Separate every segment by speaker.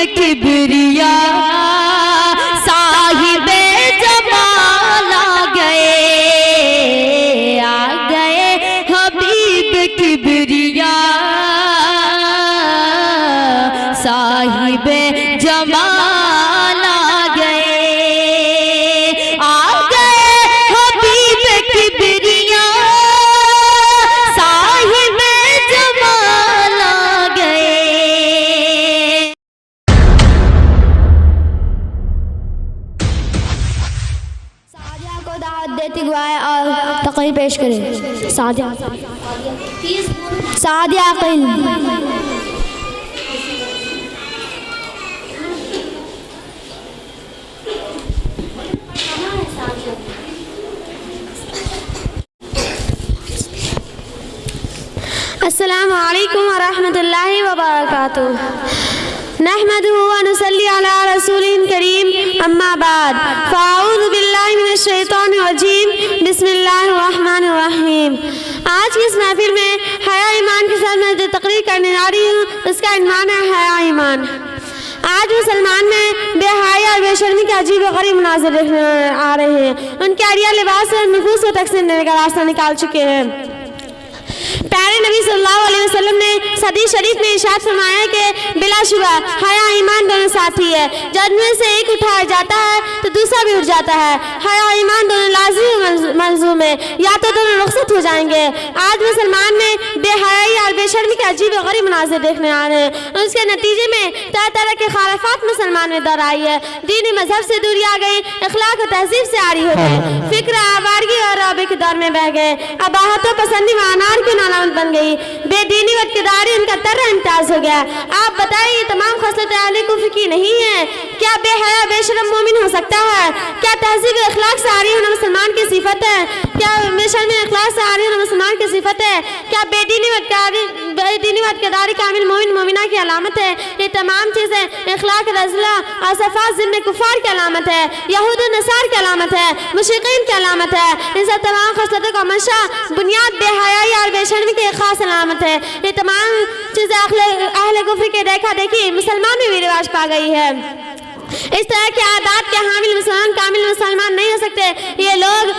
Speaker 1: किबरिया साहिब जमाल आ गए हबीब किबरिया साहिब जमाल आ गए हबीब किबरिया साहिब जमाल आ गए।
Speaker 2: सादिया को दावत देती हुए और तकरीर पेश करें। सादिया अस्सलामु अलैकुम व रहमतुल्लाहि व बरकातुहू। नहमदुहु व नुसल्ली अला रसूलिल करीम, अम्मा बाद, फ़अऊज़ु बिल्लाहि मिनश शैतानिर रजीम, बिस्मिल्लाहिर रहमानिर रहीम। आज की इस महफिल में हया ईमान के साथ मैं जो तकरीर करने जा रही हूँ उसका इन्वान है हया ईमान। आज मुसलमान में बेहया और बेशर्मी के अजीब व गरीब मुनाज़िर आ रहे हैं। उनके अरिया लिबास और नफूस को तकसीम देने का रास्ता निकाल चुके हैं। प्यारे नबी सल्लल्लाहु अलैहि वसल्लम ने हदीस शरीफ में इरशाद फरमाया कि बिलाशुबा हया ईमान दोनों साथी है, जब में से एक उठाया जाता है तो दूसरा भी उठ जाता है। हया ईमान दोनों लाज़िम मलज़ूम है, या तो दोनों रुखसत हो जाएंगे। आज मुसलमान में बेहयाई और बेशर्मी के अजीब व गरीब मनाज़िर देखने आ रहे हैं। उसके नतीजे में तरह तरह के खालफात मुसलमान में दर आई है। दीनी मजहब से दूरी आ गई, अखलाक और तहजीब से आरी हो गई, फिक्र आवारगी और रौबे के दौर में बह गए, अबाहतों पसंदी व अनार की नालामत बन गई, बेदीनी व इत्क़दारी उनका तरह इम्तियाज हो गया। आप बताइए ये तमाम खसलतें अहले कुफ्र की नहीं है? क्या बेहया बेशरम मोमिन हो सकता है? क्या तहजीब अखलाक से आ रही होना मुसलमान की सिफत है? क्या बेशर्मी अखलाक से आ रही होना मुसलमान की सिफत है? क्या बेदीनी व इत्क़दारी कामिल मोमिन मोमिना की अलामत है? ये तमाम चीज़ें अखलाक रज़ला और सफ़ात ज़िम्मे कुफ़ार की अलामत है, यहूद नसार की अलामत है, मुशरिकीन की अलामत है। इन सब तमाम खसलतों का मंशा बुनियाद बेहयाई और बेशर्मी की एक खास अलामत है। ये तमाम चीज़ें अहले कुफ्र के देखा देखी मुसलमान में भी रिवाज पा गई है। इस तरह के आदात के हामिल मुसलमान कामिल मुसलमान नहीं हो सकते। ये लोग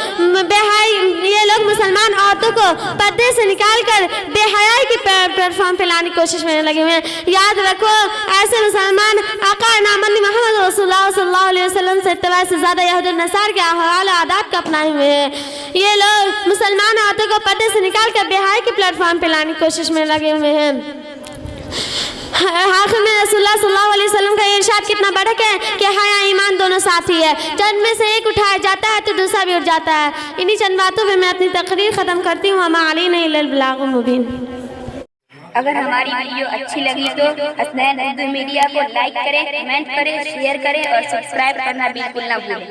Speaker 2: मुसलमान औरतों को पर्दे से निकाल कर बेहयाई की प्लेटफॉर्म पे लाने की कोशिश में लगे हुए हैं। याद रखो ऐसे मुसलमान आका नामनी मोहम्मद रसूलुल्लाह सल्लल्लाहु अलैहि वसल्लम से इत्तिबा से ज़्यादा यहूद नसार के अहवाल आदात को अपनाए हुए हैं। ये लोग मुसलमान औरतों को पर्दे से निकाल कर बेहयाई के प्लेटफॉर्म पे लाने की कोशिश में लगे हुए हैं। आखिर में रसूलुल्लाह सल्लल्लाहु अलैहि वसल्लम का इरशाद कितना बढ़क है कि हया ईमान दोनों साथी है, जब में से एक उठाया जाता है तो दूसरा भी उठ जाता है। इन्हीं चंद बातों पे मैं अपनी तकरीर ख़त्म करती हूँ। वमा अलैना इल्लल बलागुल मुबीन।
Speaker 3: अगर हमारी वीडियो अच्छी लगी तो हसनैन उर्दू मीडिया को लाइक करें, कमेंट करें, शेयर करें और सब्सक्राइब करना बिल्कुल ना भूलें।